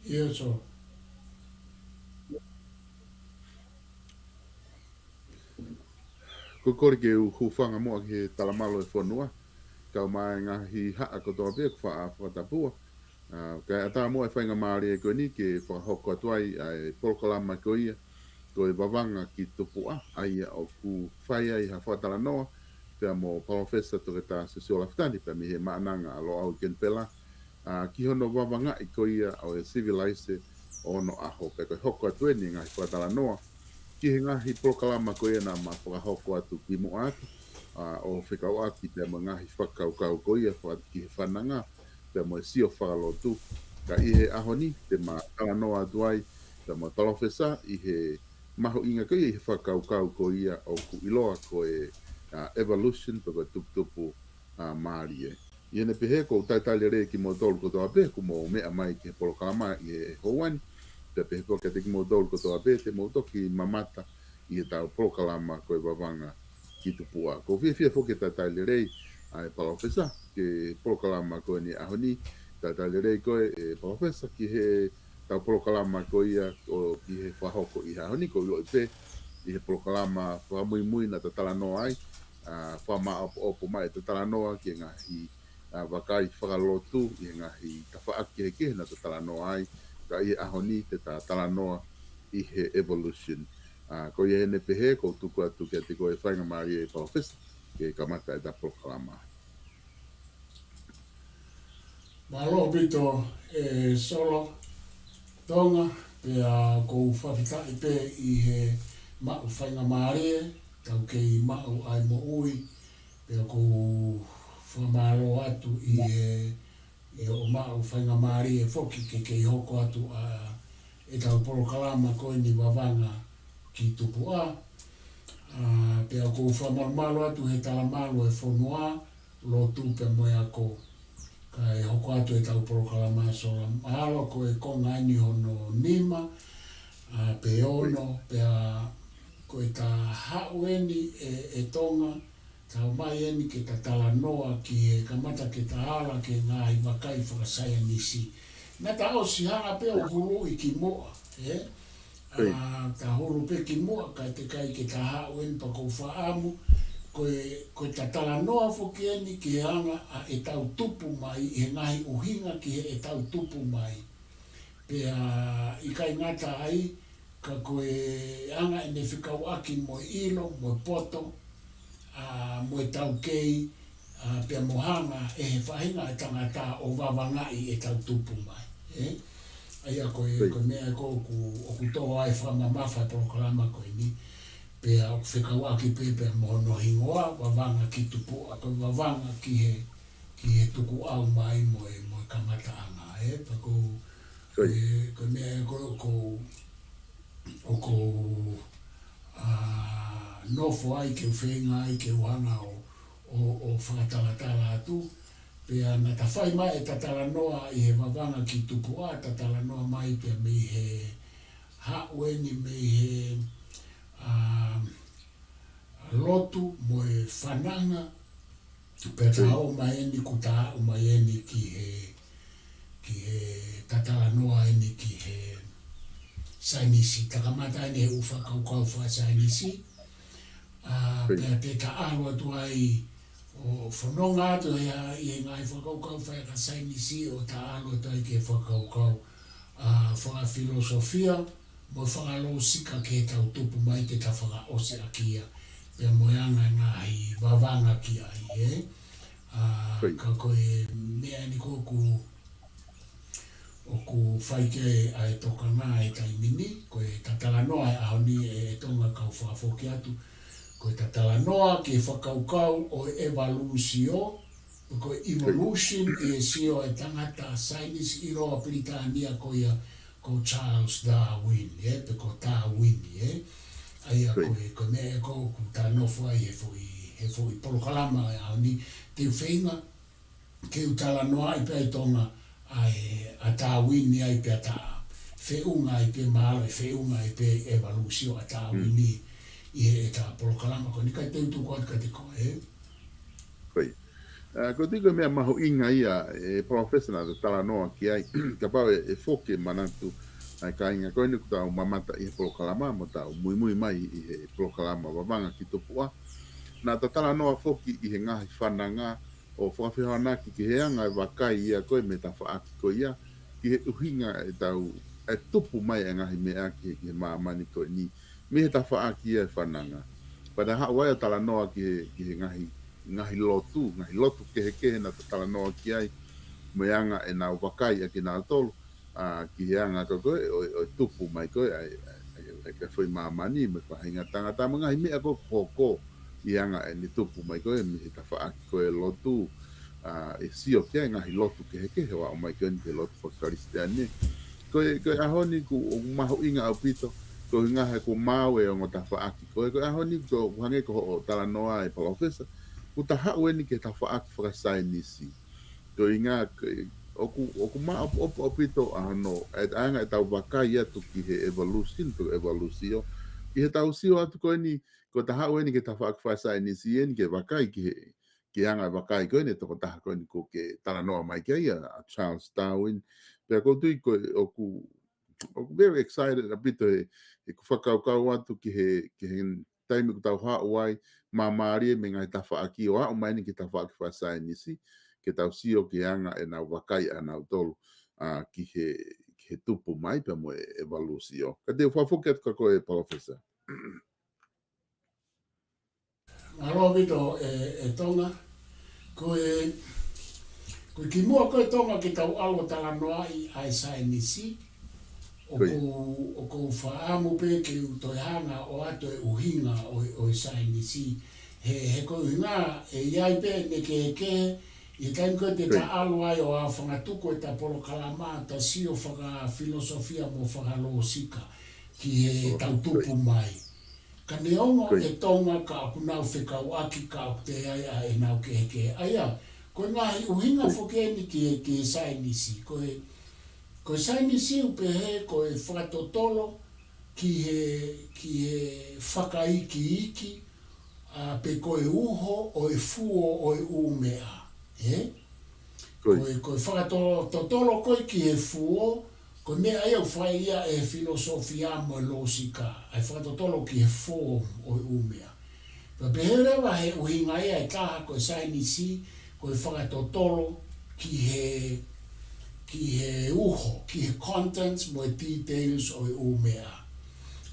Ieso. Ko kore ke hufanga mo ke talamalo e whanua. Kau mai ngahi haa ko toa pia kwa fakatupua. Kai ata mo e whainga maari e koe ni ke whakahoko atuai ai Polokalama ko ia. Ko e Vavangakitupu'a ai o ku whaia i ha whatalanoa. Pia mo Professor to ta Siosiua Lafitani pia mi he Ma'ananga Kenipela. Ki hono Vavanga i ko ia o e civilize o no aho. Pia koe hoko atuai ni ngahi whatalanoa. Ki he ngahi Polokalama ko ia na ma whakahoko atu ki mo atu. O whekau ati pia mo ngahi fakakaukau ko ia ki he whananga. Pia mo e sio whakalotu. Ka i he aho ni te ma talanoa atuai. Pia mo talofesa i he maho inga ko i he fakakaukau ko ia o ku iloa ko e Evalusio to ko tupu maari e. I ene pehe ko taitali re ki mo tolu ko toa pe ku mo mea mai ki he Polokalama i he houani. Pia pehe ko ke te ki mo tolu ko toa pe te mo toki mamata i he tau Polokalama ko e Vavangakitupu'a. Ko fia foke taitali rei ai palofesa ke Polokalama ko ni ahoni taitali rei ko e palofesa ki he tau Polokalama ko ia o ki he whahoko i ahoni ko i pe i he Polokalama whamui na tatalanoa ai whama opo mai tatalanoa ki ngahi wakai whakalotu i ngahi tawhaaki he ke na tatalanoa ai ka i ahoni te tatalanoa i he evolution. Ko i hene pehe ko tuku atu ke te koe whainga maari e palofesa ke kamata e ta Polokalama. MALO pito e solo tonga pia ko whawhitai pe i he ma'u whainga maari e taukei ma'u ai mo ui pia ko whamaro atu i o ma'u whainga maari e whoki ke kei hoko atu e tau Polokalama ko ni Vavangakitupu'a. Pia ko whamarumalo atu he talamalo e whonua lo tupe moe ako kai hoko atu e tau Polokalama sola mahalo ko e konga ani hono nima pe ono pia ko e ta haueni e tonga tau mai eni ke ta talanoa ki e kamata ke ta ala ke ngā i wakai whakasaya nisi. Nā ta au si hanga pe o hulu i ki moa, ta hulu pe ki moa kai te kai ke ta haueni pa kou whaamu ko ta talanoa whoki eni ki he anga e tau tupu mai, he ngahi uhinga ki he e tau tupu mai. Pea i kai ngata ai, ka koe anga e ne whikau aki mo ilo, mo poto, mo taukei, pea mo hanga e he whahinga e tangata o Vavanga-i e tau tupu mai. Aia koe mea e kōku o kutoa ai whamamafa Polokalama koe ni. Pea o whikau aki pepea mo no hingoa, Vavangakitupu'a, koe Vavanga ki he tuku au mai mo e kamata anga. Pa koe mea e koe o ko nofo ai ke whenga ai ke uhanga o whakatalatala atu. Pea na ta whai mai e tatalanoa i he Vavangakitupu'a, tatalanoa mai pea me he haueni me he lotu mo e whananga pea ta hao mai eni ku ta hao mai eni ki he tatalanoa eni ki he sainisi. Takamata eni he ufakaukau wha sainisi. Pea te ta alo atu ai o whanonga atu i e ngai whakaukau whae ka sainisi o ta alo atu ai ke whakaukau whaka filosofia mo whangalo sika ke tau tupu mai te ta whanga ose akia pe moanga ngā hi vavanga ki ai ka koe mea ni kōku o ku whaike ai toka ngā e tai mini koe tatalanoa e ahoni e tonga kau whaafoki atu koe tatalanoa ke fakakaukau o Evalusio koe evolution e sio e tangata science i roa Britania koia ko Charles Darwin pe ko Darwin aia koe mea e ko ku tānofo ai he foi Polokalama e ahoni te whainga ke utalanoa i pēi tonga a Darwin ai pe ata feunga i pe MALO e feunga i pe Evalusio a Darwin i e ta Polokalama ko ni kai te utu koat ka te koe ko tiko mea maho inga ia e professional de talanoa ki ai ka pau e foke manatu ai ka inga koe ni kutau mamata i Polokalama mo tau mui mai i he Polokalama Vavangakitupu'a na ta talanoa foki i he ngahi whananga o whawhihoanaki ki heanga e wakai ia koe me ta whaaki ko ia ki he uhinga e tau e tupu mai e ngahi mea ki he maamani koe ni me he ta whaaki ia e whananga pada hawai o talanoa ki he ngahi lotu kehe na ta talanoa ki ai meanga e nau wakai a ki nau tolu ki heanga ko koe o tupu mai koe e ka whai maamani me whahinga tangata mga hi mea ko koko ianga e ni tupu mai koe mi he ka whaaki koe lotu e sio kia ngahi lotu kehe wa o mai koe ni ke lotu whakaristeane koe ahoni ku o maho inga au pito ko ngahe ku mau e o ngota whaaki koe ahoni ko hange ko o talanoa e professor ku ta hau ni ke ta whaaki whakasai nisi ko inga oku ma o pito ano e anga e tau wakai atu ki he evalusio ki he tau sio atu koe ni ko ta hau ni ke ta whaakawhasai ni sien ke wakai ki anga wakai koe ni toko taha koe ni ko ke talanoa mai kia ia a Charles Darwin pia ko tui koe oku very excited a bito e ku whakaukau atu ki he taimi ku tau hauai mamari me ngai ta whaaki o hau mai ni ke ta whaakawhasai ni si ke tau sio ki anga e nau wakai a nau tolu ki he tupu mai pia mo e Evalusio ka te whafoket ka koe professor Alo vito e tonga koe ki mua koe tonga ki tau alo talanoa i ai sai nisi o ko whaamu pe ke utoihanga o ato e uhinga o sai nisi he ko uhinga e iai pe ne ke i taim koe te ta alo ai o a whangatuko e ta Polokalama ta sio whaka filosofia mo whakalo sika ki he tau tupu mai ka neongo e tonga ka aku nau whekau aki ka aku te ai e nau ke aia koe ngahi uhinga whokeni ki sai nisi koe sai nisi upe he koe whakatotolo ki he whakaiki pe koe uho o e fuo o e umea koe whakatotolo koe ki he fuo ko mea ai au whai ia e filosofia mo losika ai whakatotolo ki he form o umea pa peherewa he uhinga ia e taha koe sai nisi koe whakatotolo ki he uho ki he contents mo details o umea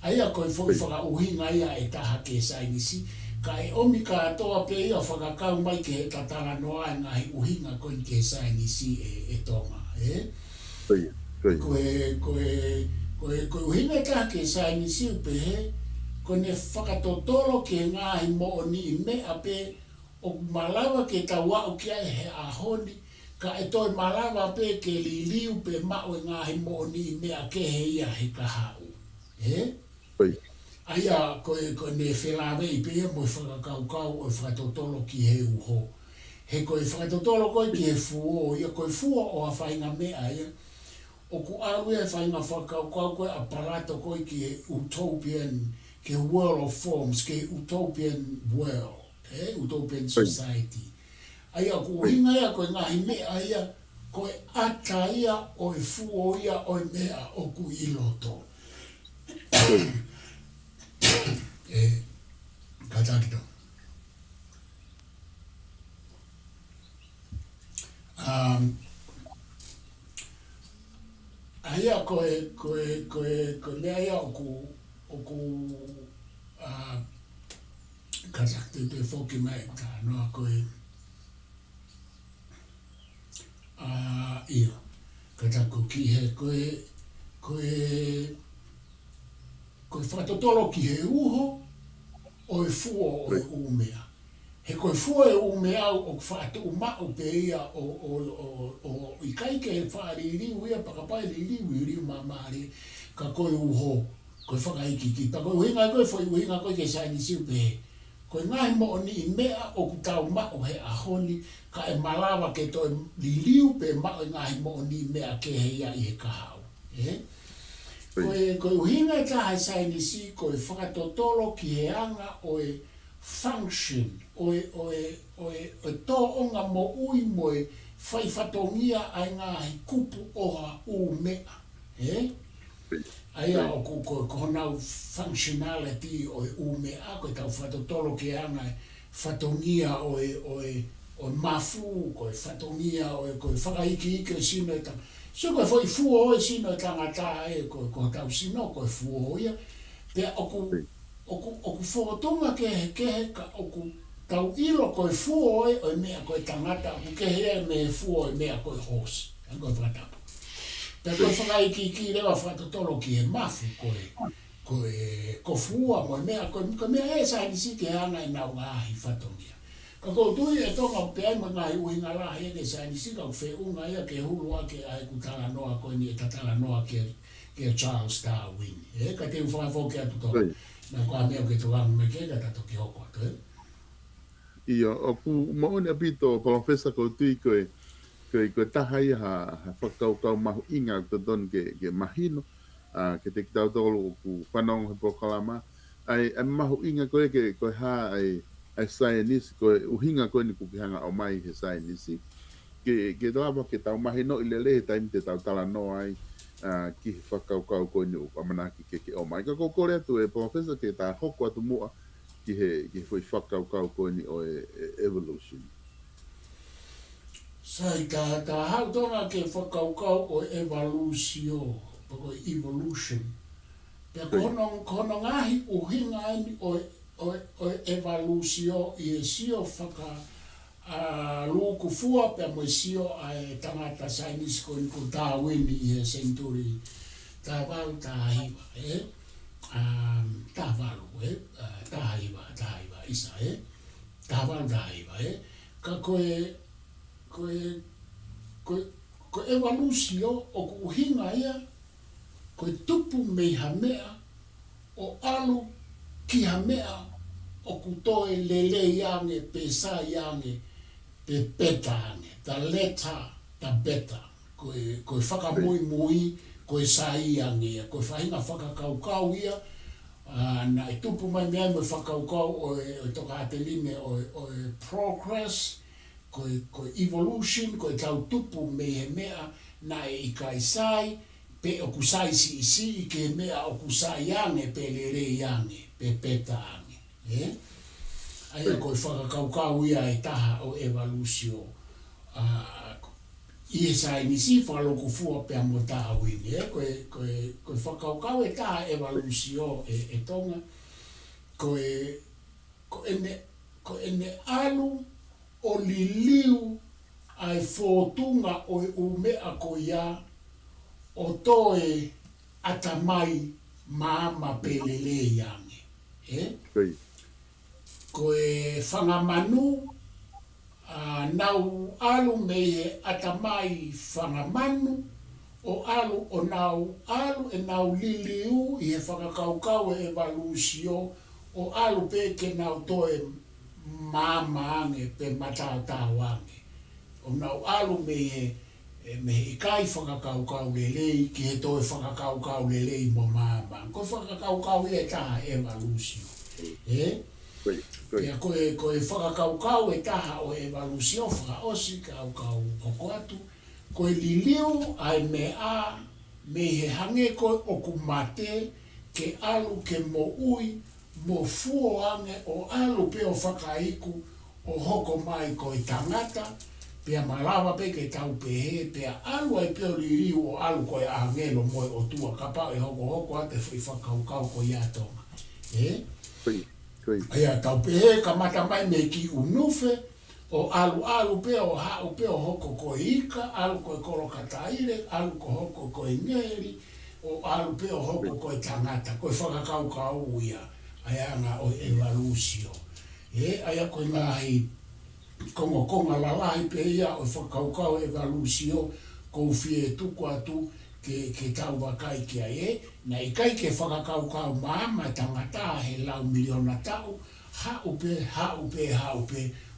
aia koe whaka uhinga ia e taha ke sai nisi ka e omi ka atoa pe ia whakakau mai ke he tatalanoa e ngahi uhinga koe ke sai nisi e tonga koe uhinga taha ke sai nisi upe he ko ne whakatotolo ke ngahi mo o ni mea pe o malawa ke ta wau ki ai he ahoni ka e toi malawa pe ke liliu pe mao e ngahi mo o ni mea ke he ia he kahau aia koe ne felave'i pe mo fakakaukau o whakatotolo ki he uho he koe whakatotolo koe ki he fuo ia koe fuo o a whainga mea ia o ku alu e whainga whakaukau koe aparato koe ki he utopian ke world of forms ke utopian world utopian society aia ku hinga ia koe ngahi mea ia koe ata ia o e fuo ia o e mea o ku iloto katakito aia ia koe mea ia oku kasakte te foki mai ta no koe ia katako ki he koe whatotolo ki he uho o e fuo o e umea. He koe fuo e umea o whaatu umau pe ia o i kaike he whaaririu ia pakapai ririu mamari ka koe uho koe whakaiki ki. Pa koe uhinga koe fo uhinga koe ke saini siu pe koe ngahi mo o ni i mea o ku tau mao he ahoni ka e malawa ke toi ririu pe mao ngahi mo o ni i mea ke he ia i he kahau. Koe uhinga ka hai saini si koe whakatotolo ki he anga o e function o e tō onga mo ui mo e whai whatongia ai ngahi kupu oha u mea. Aia o kohonau functionality o e u mea koe tau whatotolo ki anga whatongia o e mafu, koe whatongia o e koe whakaiki ike sino e tanga. So koe foi fuo e sino e tangata e koe tau sino koe fuo ia. Pea oku whotonga ke ka oku tau ilo koe fuo e o e mea koe tangata, oku ke he me fuo e mea koe hosi. Koe whakatapu. Pea koe whakaiki ki rewa whakatotolo ki he mafu koe fuo mo e mea koe mea e saini si ke hana e nau ngahi whatongia. Ka kou tui e tonga o pe ai mangai uhinga la he ke saini si kau whe unga ia ke hulu ake ai ku tala noa koe ni e tatala noa ke Charles Darwin. Ka te uwhakawhoke atu tō. Na kua mea ke tuangu me ke ka tato ki hoko atu. Ia, oku maone apito professor ko tui koe taha ia ha fakakaukau mahu inga ko don ke mahino ke te kitau tolo ku whanong he Polokalama ai mahu inga koe koe ha ai scientist koe uhinga koe ni kukihanga o mai he scientist ke doa ke tau mahino i lele he taimi te tau tala no ai ki fakakaukau koe ni upamanaki ke o mai ka kokore atu e professor ke ta hoko atu mua ki he fakakaukau koe ni o evolution. Sai ta hau tonga ke fakakaukau o Evalusio, o evolution. Pea kono ngahi uhinga ani o Evalusio i e sio luku fua pea mo sio ai tangata Chinese ko ni ko Darwin i he century tavalu tahiva tavalu tahiva isa tavalu tahiva ka koe Evalusio o ku uhinga ia koe tupu mei hamea o alu ki hamea o ku toe lele iange pe sa iange pe petange, ta leta, ta beta, koe whakamui mui, koe sa iange, koe whahinga fakakaukau ia, na e tupu mai mea mo whakaukau o toka ateline o progress, koe evolution, koe tau tupu me he mea, na e ikai sai, pe o kusai si i ke mea o kusai iange, pe lele iange, pe petange, Aia koe whakakaukau ia e taha o Evalusio. I e saini si whaloku fua pia mo Darwin. Koe whakaukau e taha Evalusio e tonga. Koe ene alu o liliu ai whotunga o e umea ko ia o toe atamai maama pelele iange. Koe whangamanu, nau alu me atamai whangamanu, o alu o nau alu e nau liliu i he whakakaukau e Evalusio, o alu pe ke nau toe māmaange pe matau ange. O nau alu me he kai whakakaukau lelei ki he toe whakakaukau lelei mo māmaange. Koe whakakaukau e taha Evalusio. Ia koe whakakaukau e taha o Evalusio whakaosi kaukau koko atu. Koe liliu ai me he hange koe o kumate ke alu ke mo ui mo fuo ange o alu pe o whakaiku o hoko mai koe tangata pea malawa pe ke tau pehe, pea alu ai peo liriu o alu koe ahangelo moe o tua, ka pao e hoko ate fai fakakaukau ko ia tonga. Ia tau pehe ka mata mai me ki unufe, o alu pea o hau pea o hoko koe ika, alu koe koroka taire, alu ko hoko koe ngeri, o alu pea o hoko koe tangata, koe fakakaukau ia, aya nga o Evalusio. Aya koe ngahi, konga lalahi pe ia o fakakaukau Evalusio ko fie tuku atu ke tau wakai ki ai na ikai ke fakakaukau maama tangata he lau miliona tau hau pe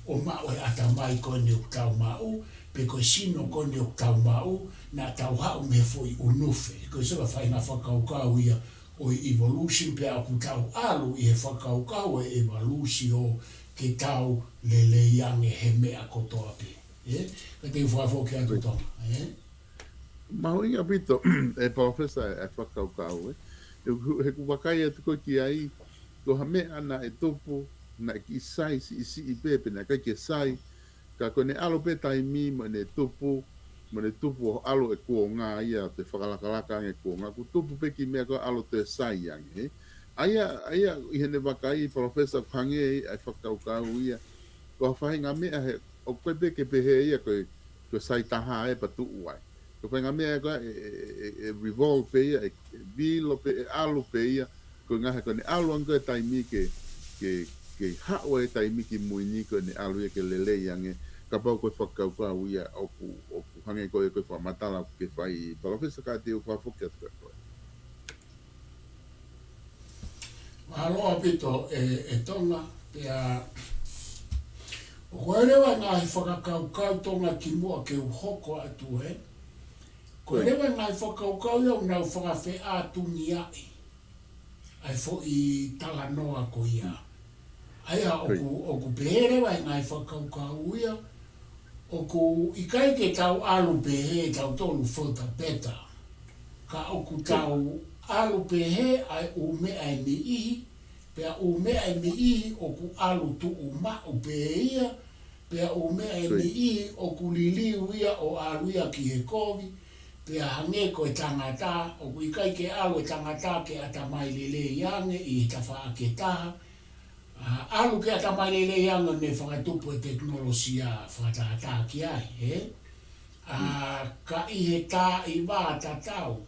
o mao e atamai kone o tau mau pe ko sino kone o tau mau na tau hau me foi unufe ko se whai na fakakaukau ia o evolution pe aku tau alu i he fakakaukau e Evalusio ke tau le iange he mea kotoa pe. Ka te whawho ki atu tonga. Maho inga pito, profesa e whakaukau. He ku wakai atu koe ki ai, ko ha mea na e topo, na ki sai si i pepe, na kai ke sai, ka kone alo pe taimi, mo ne topo o alo e kua ngā ia, te whakalakalaka nge kua ngā, ku topo pe ki mea ko alo te sai ange. Aia i hene wakai profesa pange ai whakaukau ia ko whahinga mea he o koe peke pehe ia koe sai taha e patu uai ko whahinga mea koe e revolve pe ia e bilo pe e alu pe ia ko ngahe ko ne alu ang koe taimi ke hao e taimi ki muini ko ne alu ia ke lele iange ka pau koe whakaukau ia oku hange koe whamatala ke whai profesa ka te u whafokia koe koe. Mahaloa pito e tonga pea o koerewa ngāhi whakakaukau tonga ki mua ke uhoko atu koerewa ngāhi whakakaukau iau nau whakawhi ātungi ai ai fo i talanoa ko ia aia oku peherewa ngāhi whakakaukau ia oku ikai ke tau alu pehe tau tolu fota peta ka oku tau alu pehe ai o mea e mi ihi, pea o mea e mi ihi o ku alu tu o ma'u pehe ia, pea o mea e mi ihi o ku liliu ia o alu ia ki he kovi, pea hange ko e tangata, o ku ikai ke alu e tangata ke atamai lele iange i he tawha ke taha, alu ke atamai lele iange ne fakatupu e teknolosia whakatata ki ai, ka i he tā i wā tatau,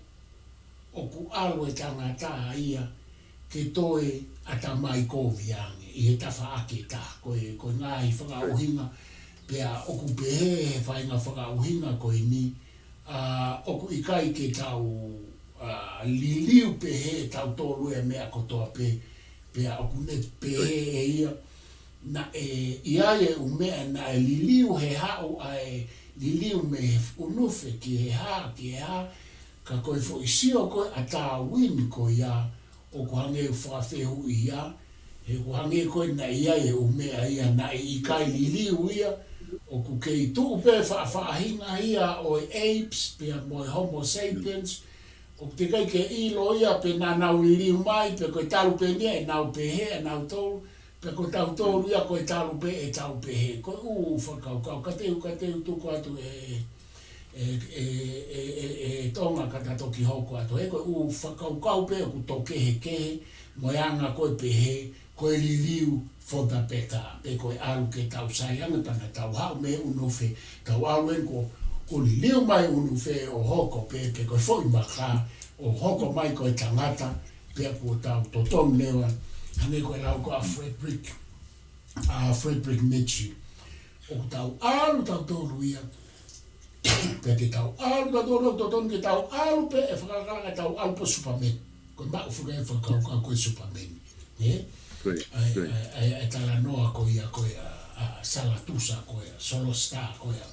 o ku alu e tangata ia ke toe atamai kovi ange i he tawha ake tā koe ngāhi whakauhinga pea o ku pehe he whainga whakauhinga koe ni o ku ikai ke tau liliu pehe tau tōru e mea kotoa pea o ku ne pehe e ia na ia e u mea na e liliu he hau ai liliu me unufe ki he ha ka koe fo isio koe a tā wini koe ia o ku hange whawhehu ia he ku hange koe na ia e o mea ia na i kai liliu ia o ku kei tuu pe whaahinga ia o apes pia mo homo sapiens o te kai ke ilo ia pe na nau liliu mai pe koe talu pe nia e nau pehe e nau tolu pe koe tau tolu ia koe talu pe e tau pehe koe whakaukau ka teu tuku atu tonga kata toki hoko ato e koe whakaukau pe o ku tokehe kehe moeanga koe pehe koe liliu fota peta pe koe alu ke tau saianga tana tau hau me unufe tau alu en ko liliu mai unufe o hoko pe koe foi maka o hoko mai koe tangata pe ko tau totom lewa hane koe lau ko a Frederick Nietzsche o tau alu tau tolu ia pe te tau alu ka tōro tōton ke tau alu pe e whakakalanga tau alu pe Superman koe ma'u whukai whakaukau koe Superman ai tala noa koe ia koe a Salatusa koe a Solo Star koe a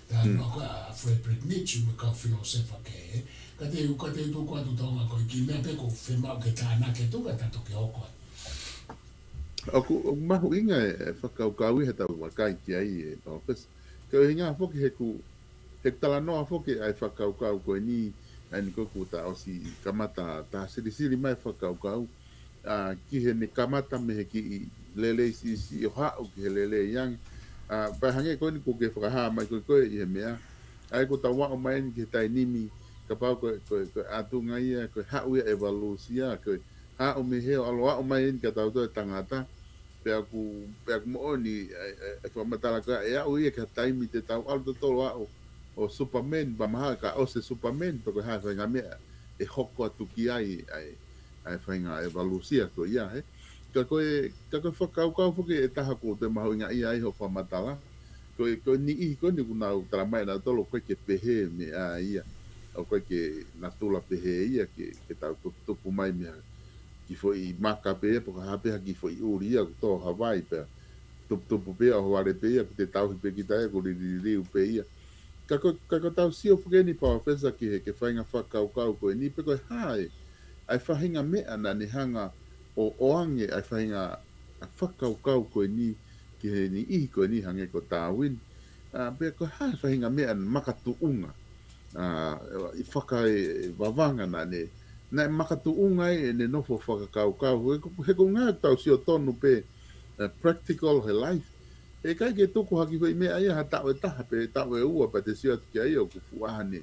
ta noa koe a Frederick Nietzsche me kau filosefa ke ka te tuku atu taunga koe ki mea pe ko whemau ke tāna ke tuka tato ke hoko Aku mahu inga e whakaukau i he tau wakai ki ai e profesa ka hinga whoki he tala noa whoke ai whakaukau koe ni ai ni koku ta osi kamata ta siri mai whakaukau ki he ne kamata me he ki lele si o hao ki he lele yang pa hange ko ni ko ke whakaha mai ko i he mea. Ai ko tawa o mai ni ke tai nimi ka pau ko atunga ia ko hauia evalusia ko ha o me heo aloa o mai ni ka tau to tangata pe aku mo ni e fa matala ka e au ia ka taimi te tau alto tolo o Superman ba maha ka o se Superman to ko ha fa ngamea e hoko atu ki ai fa nga evalusia ko ia he ka ko fakakaukau foke e taha ko te mahu inga ia ho fa matala ko ni ko ni kuna tra mai na tolo ko ke pehe me a ia o ko ke na tula pehe ia ke tau tupu mai me ki foi maka pe po ka pe ki foi uria to Hawaii pe tupu pe o wale pe te tau pe ki tai ko ri pe ia ka tau sio foke ni pa fesa ki ke fainga fakakaukau ko ni pe ko hai ai fahinga me ana ni hanga o oange ai fahinga fakakaukau ko ni ki ni I ko ni hange ko Darwin pe ko hai fahinga me an makatuunga I whaka wavanga na ne na makatuunga ne nofo fakakaukau he ko ngā tau sio tonu pe practical he life e kai ke tuku haki wei mea ia ha tau e taha pe tau e ua pa te sio atu ki aia o ku fuahane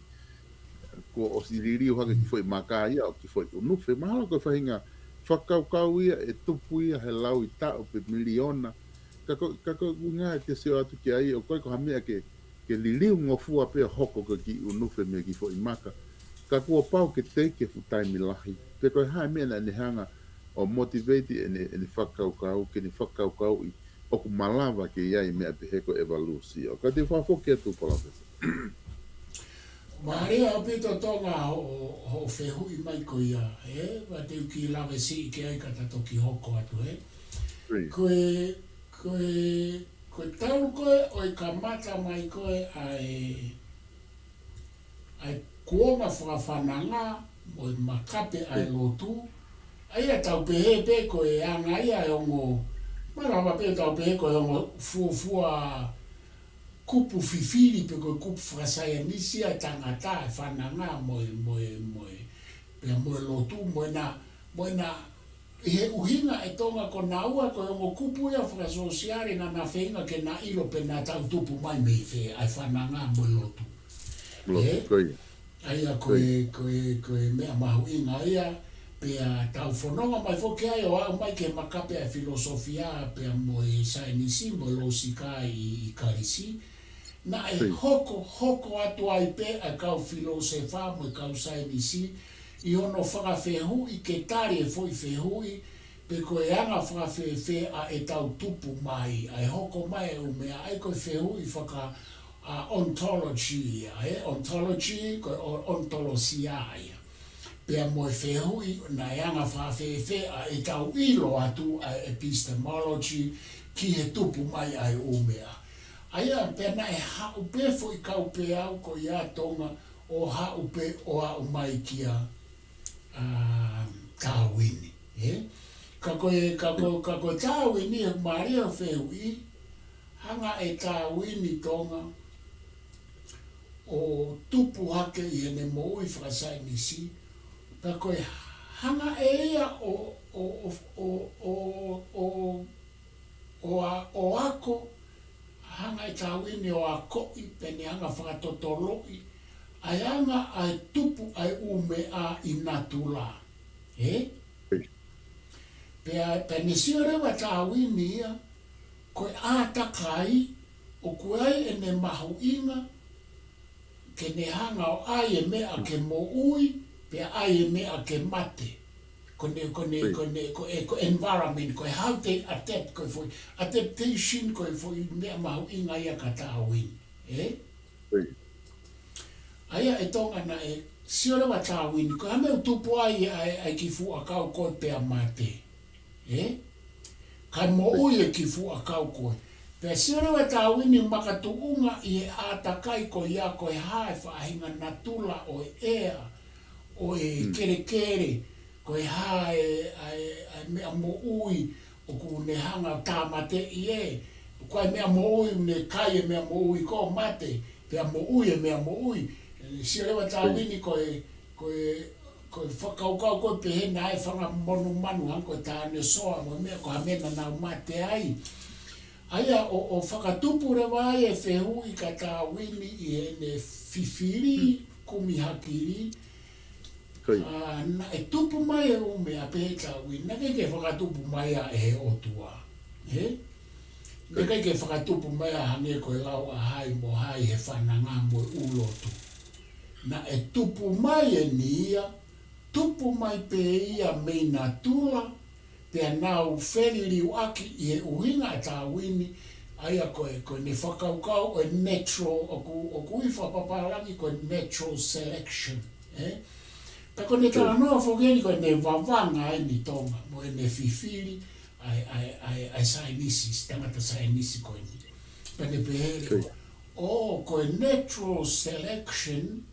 ko o siriri o haka ki foi maka ia o ki foi unufe mahalo ko whahinga whakaukau ia e tupu ia he lau I tau pe miliona kako ngā te sio atu ki aia o koe ko hamea ke liliu ngofua pe hoko ko ki unufe me ki foi maka ka kua pau ke teike futai milahi pe koe hae mea na ne hanga o motivate ene whakaukau ke ni whakaukau I o ku malawa ke iai mea pe heko Evalusio ka te whafoke atu palapesa Maria o pito tonga ho whehu I mai ko ia wa te uki lawe si ke ai kata toki hoko atu koe talu koe o I ka mata mai koe ai kuonga whakawhananga mo I makape ai lotu ai a tau pehe pe koe anga ia e ongo marawa pe tau pehe koe ongo fuafua kupu fifiri pe koe kupu whakasaya nisi ai tangata e whananga moe pe moe lotu moe na he uhinga e tonga ko na ua ko ongo kupu ia whakasosiare na whenga ke na ilo pe na tau tupu mai me fe ai whananga moe lotu Aia koe mea mahu inga ia pea tau whanonga mai whoke ai o au mai ke makape a filosofia pea moe sainisi moe losika I karisi na e hoko atu ai pe a kau filosofa moe kau sainisi I ono whakawhehu I ke tari e foi whehui pe koe anga whakawhewe a e tau tupu mai ai hoko mai o mea ai koe whehui whaka ontology ontology ko ontologia ia pe mo fehui na yanga fa fe a e tau ilo atu a epistemology ki he tupu mai ai umea aia pe na e ha upe foi kau pe au ko ia tonga o ha upe o a mai kia Darwin kako Darwin ni Maria fehui hanga e Darwin tonga o tupu hake I hene moui whakasai nisi, pa koe hanga e ia o ako, hanga e tawini o ako I pene hanga whakatotoloi, ai hanga ai tupu ai ume a I natula. Pene sirewa tawini ia, koe ātakai, o koe ai ene mahu inga, ke ne hanga o ai e mea ke moui, pe ai e mea ke mate. Ko environment, ko how they adapt, ko foi adaptation, ko foi mea mahu inga ia ka tāwini. Aia e tonga na e siore wa tāwini, ko hame utupu ai ki fuakau koe pea mate. Kai moui e ki fuakau koe. Pea siore wa tāwini makatuunga I e ātakai ko ia ko e hae whaahinga natula o e ea, o e kere, ko e hae mea moui o ku ne hanga tāmate I e, ko e mea moui ne kai e mea moui ko mate, pea moui e mea moui. Siore wa tāwini ko e whakaukau ko pehe nae whanga monu manu hang ko e tāne soa mo mea ko hamena nau mate ai. Aia o fakatupu re wai e whehu I ka tā wini I ene fifiri, kumihakiri. Na e tupu mai e ume a pehe tā wini. Na ke whakatupu mai a e he otua. He? Na ke whakatupu mai a hange koe lau a hai mo hai he whananga mo ulotu. Na e tupu mai e nia, tupu mai pe ia mei na tula, pea nau wheririu aki I he uhinga a tā wini, aia koe ne fakakaukau o natural, o kui whapaparangi koe natural selection. Ka koe ne tala noa whogeni koe ne vavanga ni Tonga, mo e ne fifiri, ai sainisi, tangata sainisi koe ni. Pa ne pehere, koe natural selection,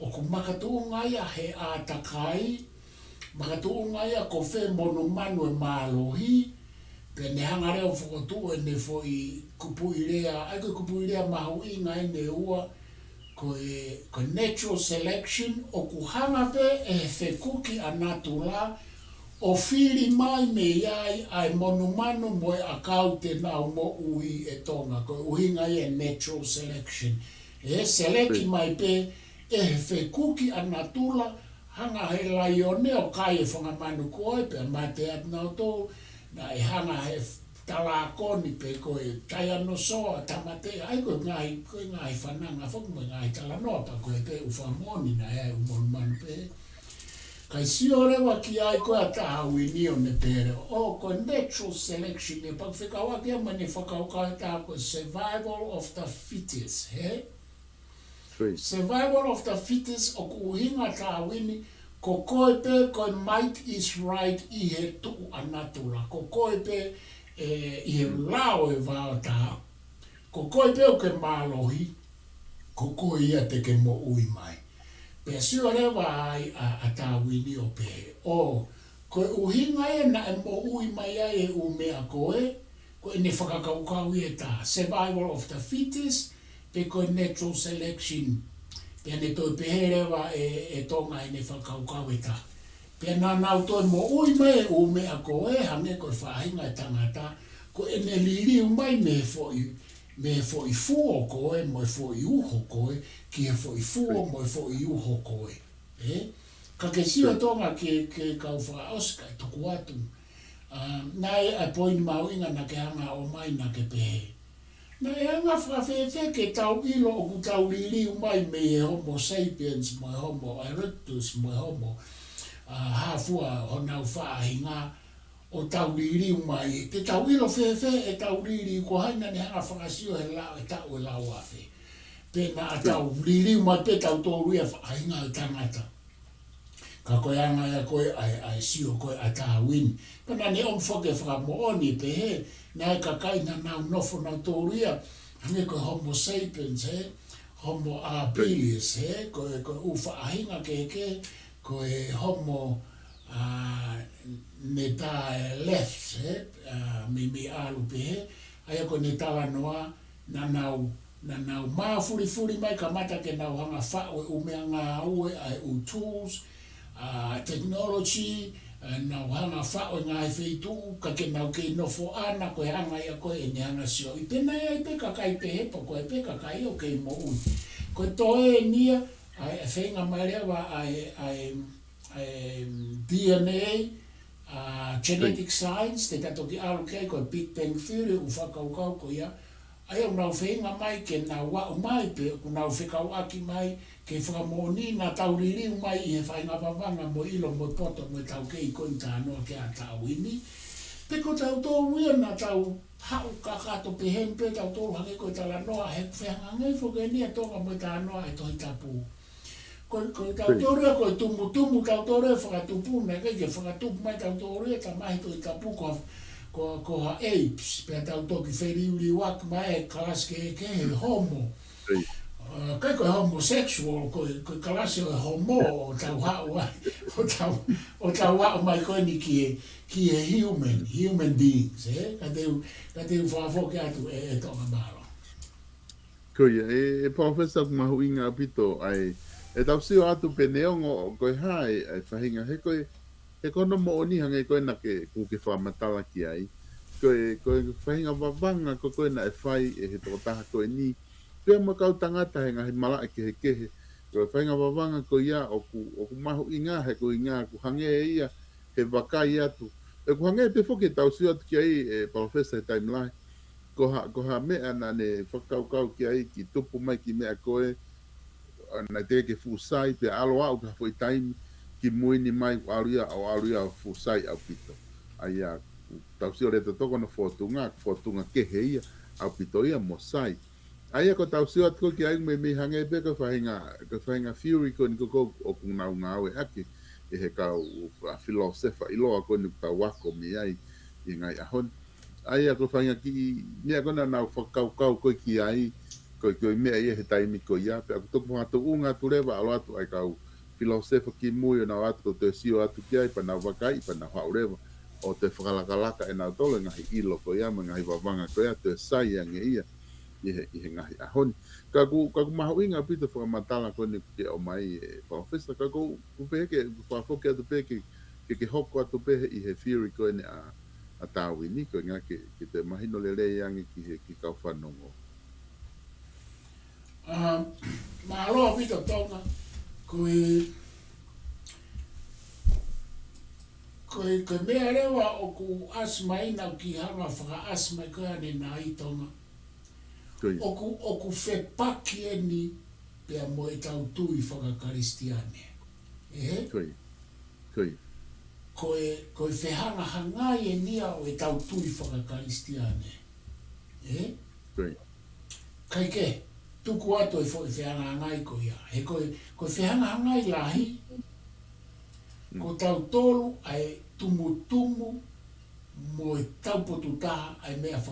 o ku makatuunga ia he a takai, makatuunga ia ko whe monu manu e mālohi, pe ne hangareo whakotu e ne foi kupu irea, ai koe kupu irea mahu inga e ne ua, koe natural selection, o ku hanga pe e he kuki a natula, o whiri mai me iai ai monu manu mo e akau te nau mo ui e Tonga, koe uhinga ia natural selection. Seleki mai pe, e he whekuki a natula, hanga he laione o kai e whangamanu koe, pe mate at nau tō, na e hanga he talakoni pe koe taiano soa, tamate, ai koe ngai whananga whakume ngai talanoa, pa koe te uwhamoni na e umonu manu pe. Kai sio rewa ki ai koe a tahawini o ne pere, koe natural selection, e pak whikawaki a mani whakaukau tā koe survival of the fittest, he? Survival of the fittest o ku uhinga tā wini, ko koe pe koe might is right I he tuu anatula. Ko koe pe I he lao e vao tā. Ko koe pe o ke mālohi, ko koe ia te ke mo ui mai. Pe sio rewa ai a tā wini o pe. Koe uhinga e na e mo ui mai ai e umea koe, koe ne fakakaukau e tā. Survival of the fittest, pe koe natural selection, pe ne toi peherewa e Tonga e ne whakaukau e ta. Pe nā nau toi mo ui mai e umea koe, hange koe whahinga e tangata, ko e ne liriu mai me foi fuo koe, mo e foi uho koe, ki e foi fuo, mo e foi uho koe. Ka ke sio Tonga ke kau whaoska e tuku atu. Nai a poini mauinga na ke hanga o mai na ke pehe. Na e anga whawhewhe ke tau ilo o ku tau liriu mai me e homo sapiens, mo e homo erectus, mo e homo hafua honau whaahinga o tau liriu mai. Te tau ilo whewhe e tau liriu ko haina ne hanga whakasio he lao e tau e lau awhe. Pe na a tau liriu mai pe tau tōruia whaahinga e tangata. Ka koe anga ia koe ai sio koe a tā wini. Pana ne om whake whakamooni pe he, na e kakai na nau nofo nau tōruia, hange koe homo sapiens he, homo habilis he, koe uwha ahinga ke, koe homo ne tā left he, mi alu pe he, aia koe ne tala noa, na nau maafuri mai ka mata ke nau hanga whao e umea ngā aue ai u tools, technology, nau hanga whao ngā e wheitu, ka ke nau kei nofo ana, koe hanga ia koe e ne hanga sio. I pena ia I pe kakai pe hepa, koe pe kakai o kei mo ui. Koe toe e nia, ai whenga mai rewa ai DNA, genetic science, te tato ki alu kei koe Big Bang Theory, u whakaukau ko ia, ai au nau whenga mai ke nau wau mai pe, ku nau whekau aki mai, ke whakamoni na tau ririu mai I he whainga Vavanga mo ilo mo poto mo taukei koe tānoa ke a tau ini. Pe ko tau tōruia na tau hau kakato pe hempe, tau tōru hange koe tala noa, he whenga ngai whokenia tonga mo tānoa e tohi tapu. Koe tau tōruia koe tumu tau tōruia fakatupu, na kei ke fakatupu mai tau tōruia ta mahi tohi tapu ko ha apes, pe tau toki wheriuri wak mai e kalas ke he homo. Kai koe homosexual, koe kalasi o homo o tau hau ai, o tau hau mai koe ni ki e human beings, ka teu whaafoke atu e tonga maro. Koia, e professor mahu inga apito ai, e tau sio atu peneongo koe hae ai whahinga, he kono mo oni hange koe na ke kuke whamatala ki ai, koe whahinga wavanga koe na e whai e he toko taha koe ni. Pea makau tangata he ngahi mala ke he kehe. Koe whahinga wavanga koe ia oku mahu inga he koe inga ku hange ia he wakai atu. E ku hange pe foke tau siu atu ki ai e professor he taimlai. Ko ha mea na ne fakakaukau ki ai ki tupu mai ki mea koe na te ke fusai pe alo au ka foi taimi ki muini mai aluia fusai au pito. Ai a tau sio le toko na fotunga ke heia au pito ia mosai. Ai a ko tau sio atko ki ai me hange pe ka fainga fury ko ni ko o kuna ngawe ake e he ka a filosofa ilo ko ni ta wako mi ai i ngai ahon. Ai a ko fainga ki ni a kona na fakakaukau ko ki ai ko mea ia he taimi ko ia pe aku toku hatu unga tu lewa alo atu ai kau filosofa ki mui na atu te sio atu ki ai pa na wakai pa na haurewa o te whakalakalaka e nau tolo ngahi ilo ko ia ma ngahi wavanga ko ia te sai ange ia i he ngahi ahoni. Kaku mahu inga pita whakamatala ko ni ke o mai e professor kaku kupeke whafoke atu peke ke hoko atu pehe i he theory ko ene a Darwin ko ngā ke te mahino lele ange ki kau whanongo. MALO pito Tonga koe mea rewa o ku asma ina ki hanga whaka asma koe ane nā i Tonga. O ku whepaki e ni pia mo e tau tui whakakaristiane. Koe whehanga hangai e nia o e tau tui whakakaristiane. Kai ke, tuku ato e whehanga hangai ko ia. He koe whehanga hangai lahi, ko tau tolu ai tumu mo e tau potu taha ai mea